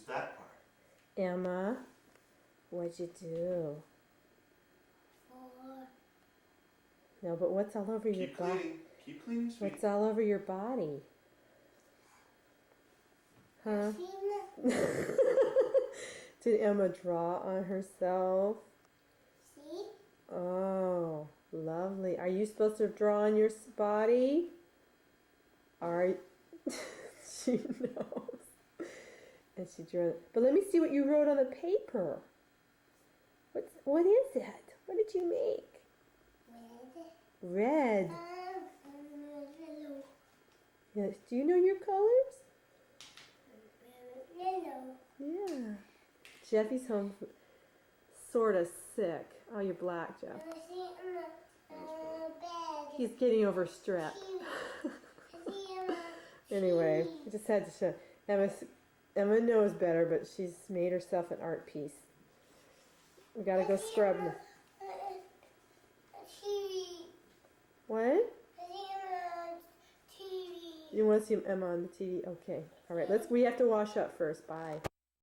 that part? Emma, what'd you do? No, but what's all over your Keep body? cleaning. Keep cleaning, sweet. What's all over your body? Huh? Did Emma draw on herself? See? Oh, lovely. Are you supposed to draw on your body? Are she knows. And she drew it. But let me see what you wrote on the paper. What is it? What did you make? Red. Red. Yellow. Yes. Do you know your colors? Yellow. Yeah. Jeffy's home, sort of sick. Oh, you're black, Jeff. Bed. He's getting over strep. Anyway, I just had to show. Emma knows better, but she's made herself an art piece. We gotta go scrub. TV. What? TV. You want to see Emma on the TV? Okay. All right. We have to wash up first. Bye.